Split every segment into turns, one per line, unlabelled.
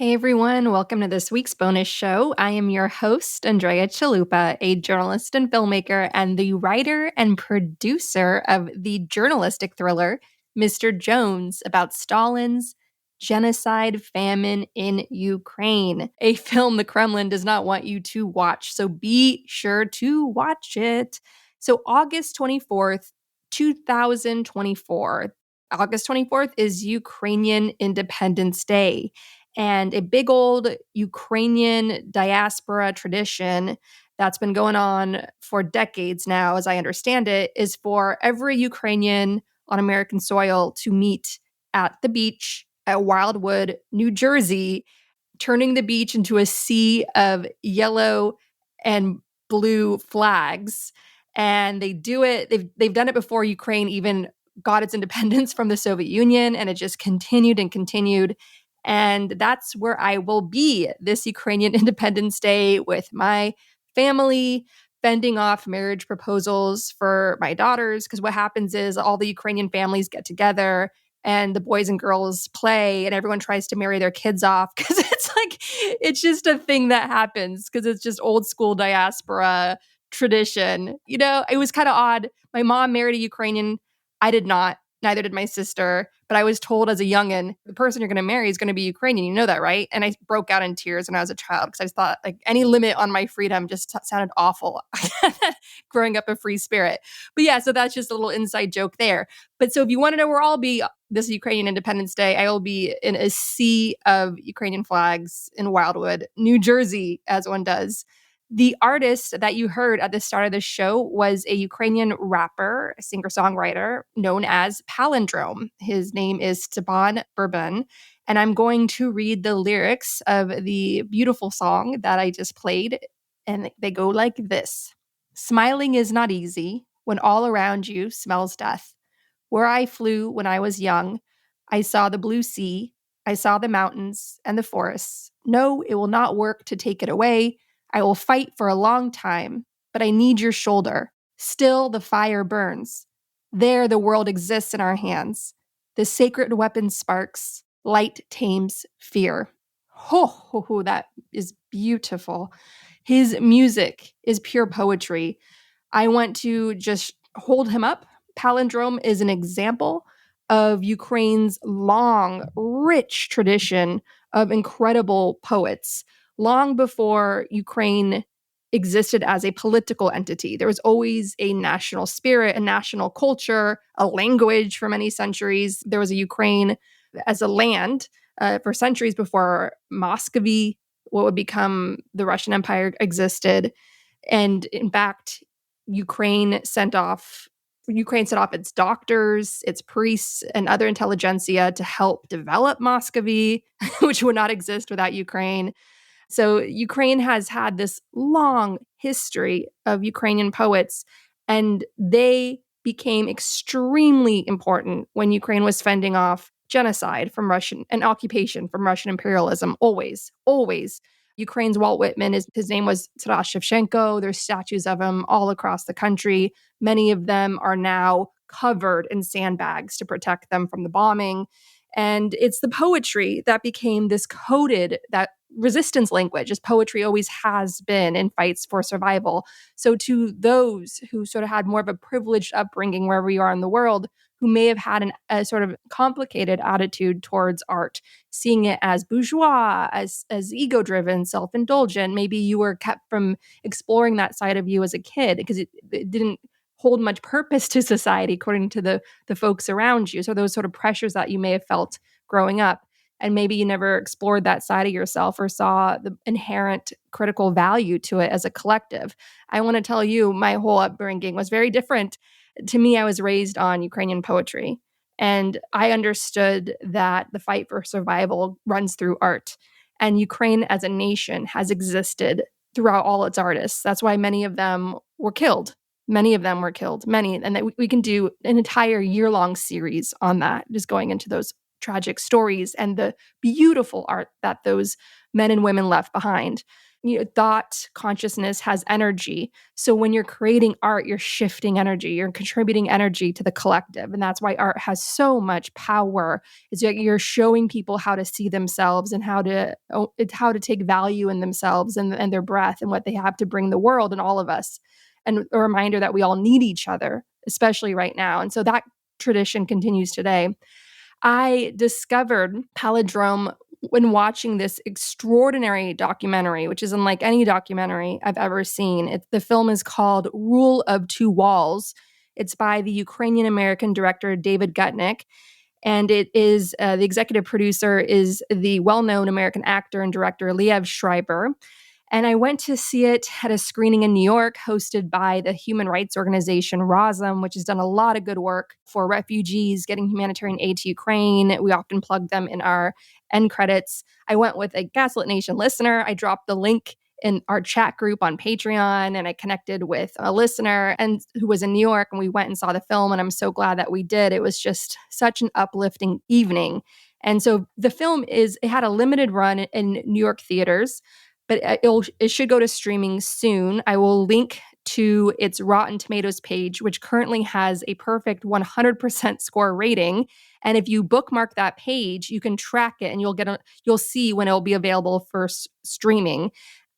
Hey everyone, welcome to this week's bonus show. I am your host, Andrea Chalupa, a journalist and filmmaker and the writer and producer of the journalistic thriller Mr. Jones about Stalin's genocide famine in Ukraine, a film the Kremlin does not want you to watch, so be sure to watch it. So August 24th, 2024. August 24th is Ukrainian Independence Day. And a big old Ukrainian diaspora tradition that's been going on for decades now, as I understand it, is for every Ukrainian on American soil to meet at the beach at Wildwood, New Jersey, turning the beach into a sea of yellow and blue flags. And they do it, they've done it before Ukraine even got its independence from the Soviet Union, and it just continued and continued. And that's where I will be this Ukrainian Independence Day with my family, fending off marriage proposals for my daughters. Because what happens is all the Ukrainian families get together and the boys and girls play and everyone tries to marry their kids off because it's just a thing that happens because it's just old school diaspora tradition. You know, it was kind of odd. My mom married a Ukrainian. I did not. Neither did my sister. But I was told as a youngin', the person you're going to marry is going to be Ukrainian. You know that, right? And I broke out in tears when I was a child because I just thought like any limit on my freedom just sounded awful. Growing up a free spirit. But yeah, so that's just a little inside joke there. But so if you want to know where I'll be this Ukrainian Independence Day, I will be in a sea of Ukrainian flags in Wildwood, New Jersey, as one does. The artist that you heard at the start of the show was a Ukrainian rapper, singer-songwriter known as Palindrome. His name is Stepan Bourbon, and I'm going to read the lyrics of the beautiful song that I just played, and they go like this. Smiling is not easy when all around you smells death. Where I flew when I was young, I saw the blue sea, I saw the mountains and the forests. No, it will not work to take it away. I will fight for a long time, but I need your shoulder. Still, the fire burns. There, the world exists in our hands. The sacred weapon sparks. Light tames fear. That is beautiful. His music is pure poetry. I want to just hold him up. Palindrome is an example of Ukraine's long, rich tradition of incredible poets. Long before Ukraine existed as a political entity, there was always a national spirit, a national culture, a language for many centuries. There was a Ukraine as a land for centuries before Muscovy, what would become the Russian Empire, existed. And in fact, Ukraine sent off its doctors, its priests, and other intelligentsia to help develop Muscovy, which would not exist without Ukraine. So Ukraine has had this long history of Ukrainian poets, and they became extremely important when Ukraine was fending off genocide from Russian and occupation from Russian imperialism. Always, always. Ukraine's Walt Whitman, his name was Taras Shevchenko. There's statues of him all across the country. Many of them are now covered in sandbags to protect them from the bombing. And it's the poetry that became this coded, that resistance language, as poetry always has been in fights for survival. So to those who sort of had more of a privileged upbringing wherever you are in the world, who may have had a sort of complicated attitude towards art, seeing it as bourgeois, as ego-driven, self-indulgent. Maybe you were kept from exploring that side of you as a kid because it didn't hold much purpose to society, according to the folks around you. So those sort of pressures that you may have felt growing up. And maybe you never explored that side of yourself or saw the inherent critical value to it as a collective. I want to tell you, my whole upbringing was very different. To me, I was raised on Ukrainian poetry, and I understood that the fight for survival runs through art. And Ukraine as a nation has existed throughout all its artists. That's why many of them were killed. Many of them were killed, and that we can do an entire year-long series on that, just going into those tragic stories and the beautiful art that those men and women left behind. thought consciousness has energy. So when you're creating art, you're shifting energy, you're contributing energy to the collective. And that's why art has so much power. It's like you're showing people how to see themselves and how to take value in themselves and their breath and what they have to bring the world and all of us. And a reminder that we all need each other, especially right now. And so that tradition continues today. I discovered Palindrome when watching this extraordinary documentary, which is unlike any documentary I've ever seen. The film is called Rule of Two Walls. It's by the Ukrainian-American director David Gutnick, and it is the executive producer is the well-known American actor and director Liev Schreiber. And I went to see it at a screening in New York hosted by the human rights organization Razom, which has done a lot of good work for refugees, getting humanitarian aid to Ukraine. We often plug them in our end credits. I went with a Gaslit Nation listener. I dropped the link in our chat group on Patreon, and I connected with a listener and who was in New York, and we went and saw the film, and I'm so glad that we did. It was just such an uplifting evening. And so the film it had a limited run in New York theaters, but it should go to streaming soon. I will link to its Rotten Tomatoes page, which currently has a perfect 100% score rating. And if you bookmark that page, you can track it and you'll see when it'll be available for streaming.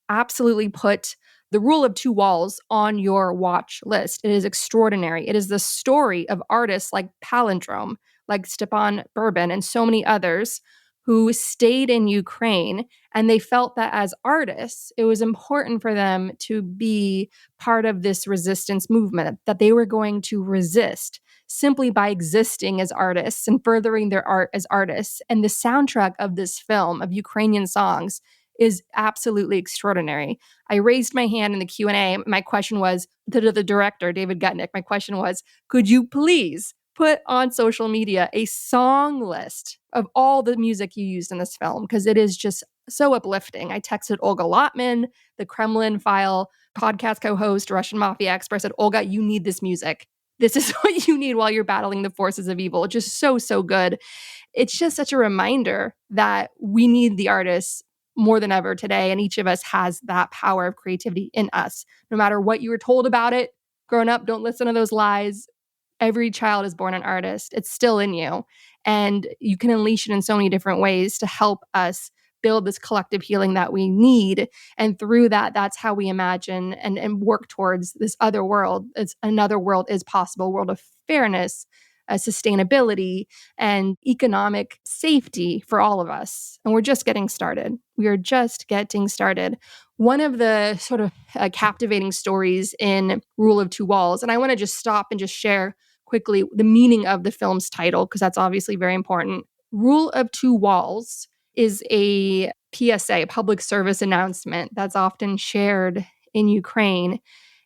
Absolutely put The Rule of Two Walls on your watch list. It is extraordinary. It is the story of artists like Palindrome, like Stepan Bourbon, and so many others who stayed in Ukraine, and they felt that as artists, it was important for them to be part of this resistance movement, that they were going to resist simply by existing as artists and furthering their art as artists. And the soundtrack of this film, of Ukrainian songs, is absolutely extraordinary. I raised my hand in the Q&A. My question was, to the director, David Gutnick, my question was, could you please put on social media a song list of all the music you used in this film? Because it is just so uplifting. I texted Olga Lotman, the Kremlin File podcast co-host, Russian Mafia expert. I said, Olga, you need this music. This is what you need while you're battling the forces of evil. Just so, so good. It's just such a reminder that we need the artists more than ever today. And each of us has that power of creativity in us. No matter what you were told about it, growing up, don't listen to those lies. Every child is born an artist. It's still in you. And you can unleash it in so many different ways to help us build this collective healing that we need. And through that, that's how we imagine and work towards this other world. Another world is possible, a world of fairness, sustainability, and economic safety for all of us. And we're just getting started. We are just getting started. One of the sort of captivating stories in Rule of Two Walls, and I want to just stop and just share quickly the meaning of the film's title, because that's obviously very important. Rule of Two Walls is a PSA, a public service announcement that's often shared in Ukraine.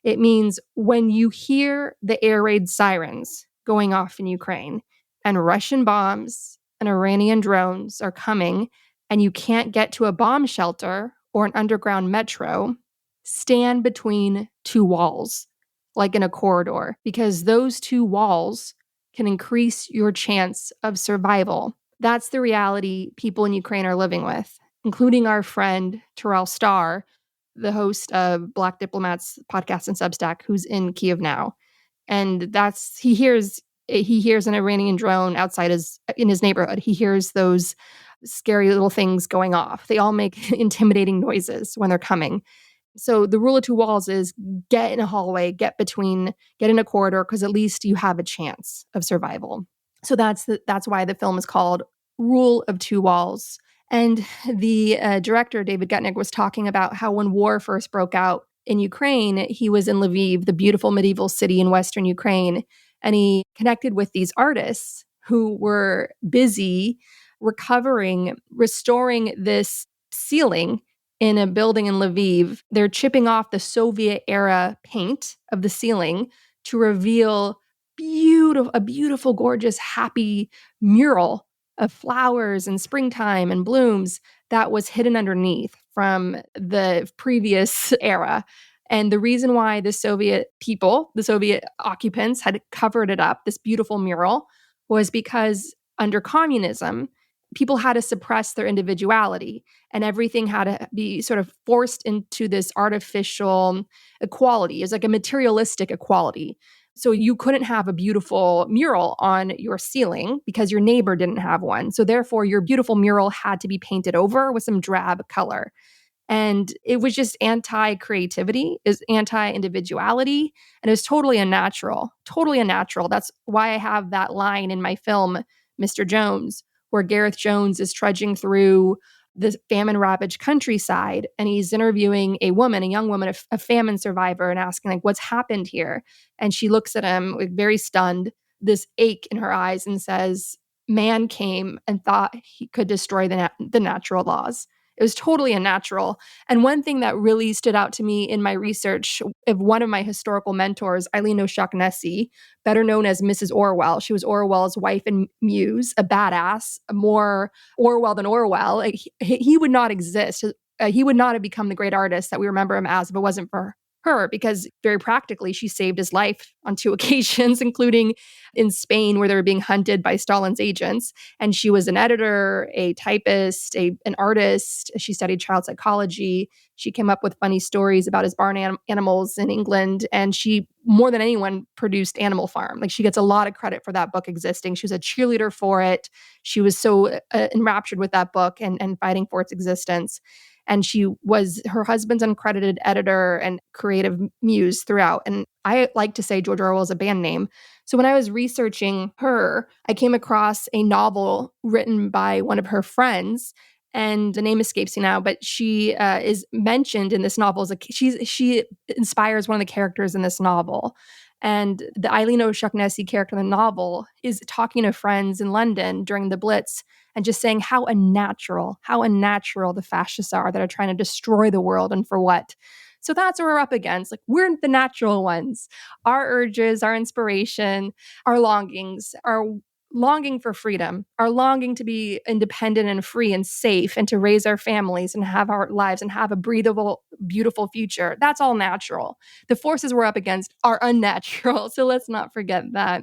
It means when you hear the air raid sirens going off in Ukraine and Russian bombs and Iranian drones are coming and you can't get to a bomb shelter or an underground metro, stand between two walls, like in a corridor, because those two walls can increase your chance of survival. That's the reality people in Ukraine are living with, including our friend Terrell Starr, the host of Black Diplomats podcast and Substack, who's in Kiev now. And he hears an Iranian drone outside in his neighborhood. He hears those scary little things going off. They all make intimidating noises when they're coming. So the rule of two walls is get in a hallway, get in a corridor, because at least you have a chance of survival. So that's why the film is called Rule of Two Walls. And the director, David Gutnick, was talking about how when war first broke out in Ukraine, he was in Lviv, the beautiful medieval city in Western Ukraine, and he connected with these artists who were busy restoring this ceiling in a building in Lviv. They're chipping off the Soviet-era paint of the ceiling to reveal a beautiful, gorgeous, happy mural of flowers and springtime and blooms that was hidden underneath from the previous era. And the reason why the Soviet occupants had covered it up, this beautiful mural, was because under communism, people had to suppress their individuality, and everything had to be sort of forced into this artificial equality. It's like a materialistic equality. So you couldn't have a beautiful mural on your ceiling because your neighbor didn't have one. So therefore, your beautiful mural had to be painted over with some drab color. And it was just anti-creativity, is anti-individuality, and it was totally unnatural, totally unnatural. That's why I have that line in my film, Mr. Jones, where Gareth Jones is trudging through the famine-ravaged countryside, and he's interviewing a woman, a young woman, a famine survivor, and asking, like, what's happened here? And she looks at him, like, very stunned, this ache in her eyes, and says, man came and thought he could destroy the natural laws. It was totally unnatural. And one thing that really stood out to me in my research of one of my historical mentors, Eileen O'Shaughnessy, better known as Mrs. Orwell. She was Orwell's wife and muse, a badass, more Orwell than Orwell. Like, he would not exist. He would not have become the great artist that we remember him as if it wasn't for her, because very practically, she saved his life on 2 occasions, including in Spain, where they were being hunted by Stalin's agents. And she was an editor, a typist, an artist. She studied child psychology. She came up with funny stories about his barn animals in England. And she, more than anyone, produced Animal Farm. Like, she gets a lot of credit for that book existing. She was a cheerleader for it. She was so enraptured with that book and fighting for its existence. And she was her husband's uncredited editor and creative muse throughout. And I like to say George Orwell is a band name. So when I was researching her, I came across a novel written by one of her friends, and the name escapes me now, but she is mentioned in this novel as she inspires one of the characters in this novel. And the Eileen O'Shaughnessy character in the novel is talking to friends in London during the Blitz and just saying how unnatural the fascists are that are trying to destroy the world, and for what. So that's what we're up against. Like, we're the natural ones. Our urges, our inspiration, our longings, our longing for freedom, our longing to be independent and free and safe and to raise our families and have our lives and have a breathable, beautiful future. That's all natural. The forces we're up against are unnatural. So let's not forget that.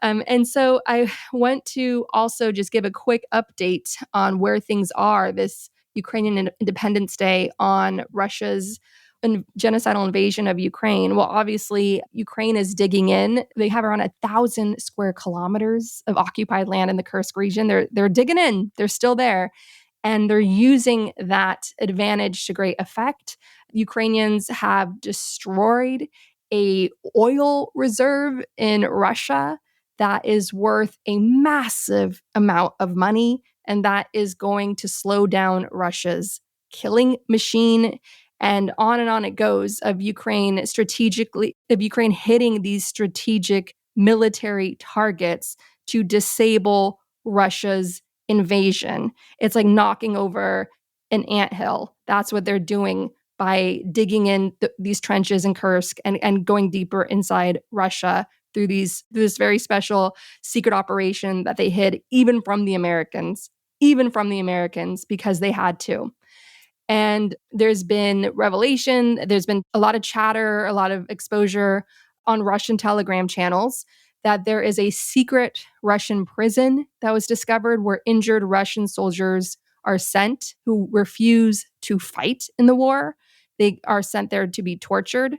And so I want to also just give a quick update on where things are this Ukrainian Independence Day on Russia's genocidal invasion of Ukraine. Well, obviously, Ukraine is digging in. They have around 1,000 square kilometers of occupied land in the Kursk region. They're digging in. They're still there. And they're using that advantage to great effect. Ukrainians have destroyed a oil reserve in Russia that is worth a massive amount of money, and that is going to slow down Russia's killing machine. And on it goes of Ukraine hitting these strategic military targets to disable Russia's invasion. It's like knocking over an anthill. That's what they're doing by digging in these trenches in Kursk and going deeper inside Russia through this very special secret operation that they hid even from the Americans, because they had to. And there's been revelation, there's been a lot of chatter, a lot of exposure on Russian Telegram channels that there is a secret Russian prison that was discovered where injured Russian soldiers are sent who refuse to fight in the war. They are sent there to be tortured.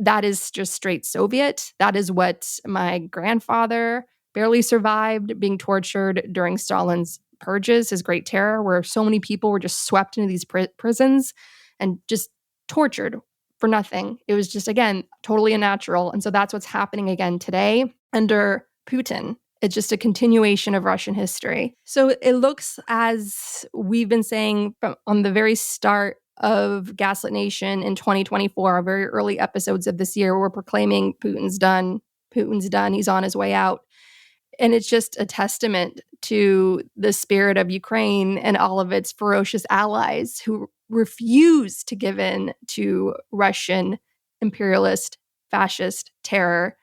That is just straight Soviet. That is what my grandfather barely survived, being tortured during Stalin's purges, his Great Terror, where so many people were just swept into these prisons and just tortured for nothing. It was just, again, totally unnatural. And so that's what's happening again today under Putin. It's just a continuation of Russian history. So it looks, as we've been saying on the very start of Gaslit Nation in 2024, our very early episodes of this year, we're proclaiming Putin's done, he's on his way out. And it's just a testament to the spirit of Ukraine and all of its ferocious allies who refuse to give in to Russian imperialist, fascist terror.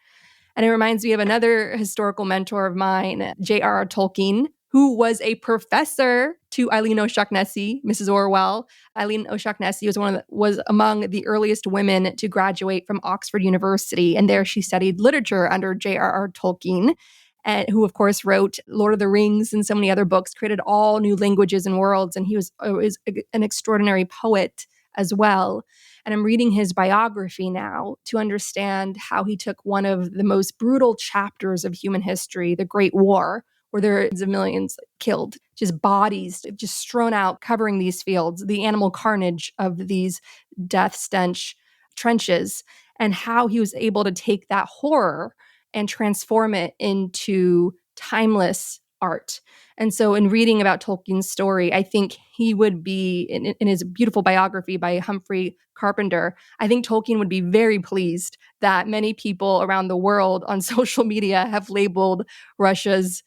And it reminds me of another historical mentor of mine, J.R.R. Tolkien, who was a professor to Eileen O'Shaughnessy, Mrs. Orwell. Eileen O'Shaughnessy was among the earliest women to graduate from Oxford University, and there she studied literature under J.R.R. Tolkien. and who, of course, wrote Lord of the Rings and so many other books, created all new languages and worlds. And he was an extraordinary poet as well. And I'm reading his biography now to understand how he took one of the most brutal chapters of human history, the Great War, where there are millions killed, just bodies just strewn out, covering these fields, the animal carnage of these death stench trenches, and how he was able to take that horror and transform it into timeless art. And so in reading about Tolkien's story, I think he would be, in his beautiful biography by Humphrey Carpenter, I think Tolkien would be very pleased that many people around the world on social media have labeled Russia's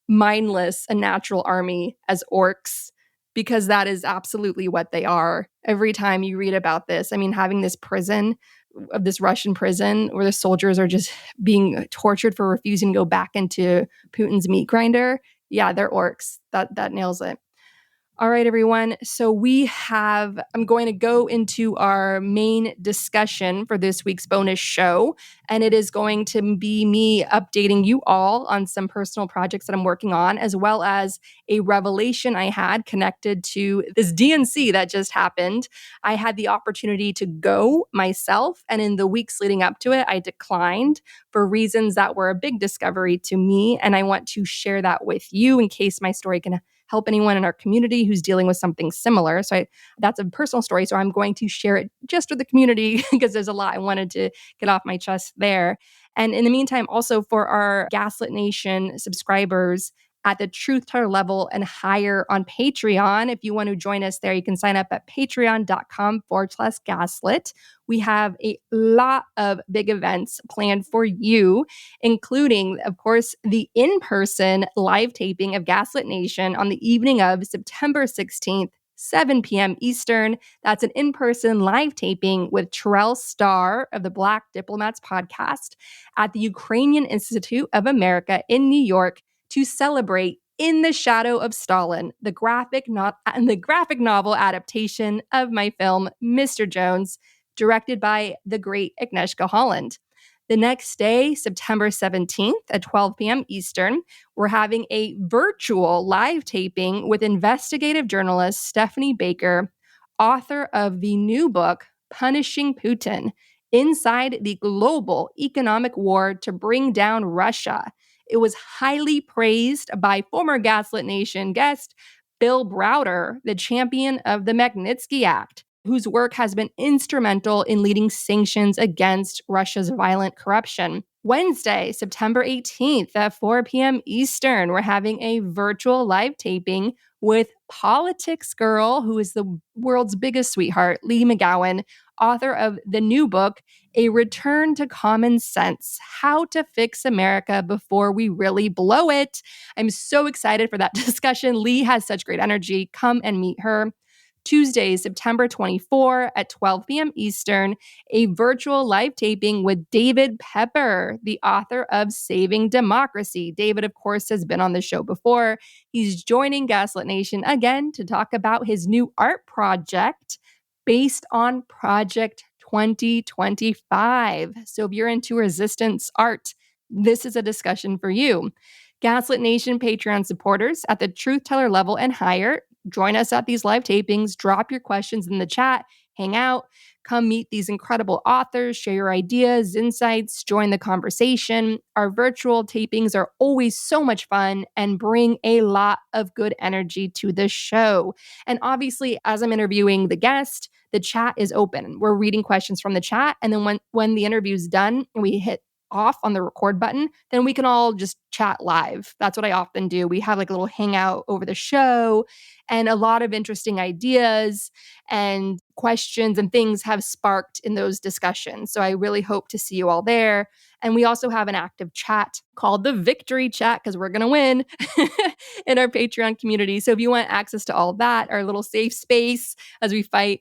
mindless and natural army as orcs, because that is absolutely what they are. Every time you read about this, I mean, having this prison, of this Russian prison where the soldiers are just being tortured for refusing to go back into Putin's meat grinder. Yeah, they're orcs. That nails it. All right, everyone. So I'm going to go into our main discussion for this week's bonus show. And it is going to be me updating you all on some personal projects that I'm working on, as well as a revelation I had connected to this DNC that just happened. I had the opportunity to go myself, and in the weeks leading up to it, I declined for reasons that were a big discovery to me. And I want to share that with you in case my story can help anyone in our community who's dealing with something similar. So that's a personal story. So I'm going to share it just with the community because there's a lot I wanted to get off my chest there. And in the meantime, also for our Gaslit Nation subscribers at the truth teller level and higher on Patreon, if you want to join us there, you can sign up at patreon.com/gaslit. We have a lot of big events planned for you, including, of course, the in-person live taping of Gaslit Nation on the evening of September 16th, 7 p.m. Eastern. That's an in-person live taping with Terrell Starr of the Black Diplomats podcast at the Ukrainian Institute of America in New York to celebrate In the Shadow of Stalin, the graphic novel adaptation of my film, Mr. Jones, directed by the great Agnieszka Holland. The next day, September 17th at 12 p.m. Eastern, we're having a virtual live taping with investigative journalist Stephanie Baker, author of the new book, Punishing Putin, Inside the Global Economic War to Bring Down Russia. It was highly praised by former Gaslit Nation guest Bill Browder, the champion of the Magnitsky Act, whose work has been instrumental in leading sanctions against Russia's violent corruption. Wednesday, September 18th at 4 p.m. Eastern, we're having a virtual live taping with politics girl, who is the world's biggest sweetheart, Leigh McGowan, author of the new book, A Return to Common Sense: How to Fix America Before We Really Blow It. I'm so excited for that discussion. Leigh has such great energy. Come and meet her. Tuesday, September 24 at 12 p.m. Eastern, a virtual live taping with David Pepper, the author of Saving Democracy. David, of course, has been on the show before. He's joining Gaslit Nation again to talk about his new art project based on Project 2025. So if you're into resistance art, this is a discussion for you. Gaslit Nation Patreon supporters at the truth teller level and higher, join us at these live tapings, drop your questions in the chat, hang out, come meet these incredible authors, share your ideas, insights, join the conversation. Our virtual tapings are always so much fun and bring a lot of good energy to the show. And obviously, as I'm interviewing the guest, the chat is open. We're reading questions from the chat. And then when the interview is done and we hit off on the record button, then we can all just chat live. That's what I often do. We have like a little hangout over the show, and a lot of interesting ideas and questions and things have sparked in those discussions. So I really hope to see you all there. And we also have an active chat called the Victory Chat, because we're going to win in our Patreon community. So if you want access to all that, our little safe space as we fight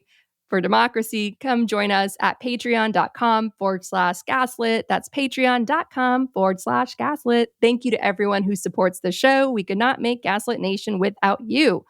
for democracy, come join us at patreon.com/gaslit. That's patreon.com/gaslit. Thank you to everyone who supports the show. We could not make Gaslit Nation without you.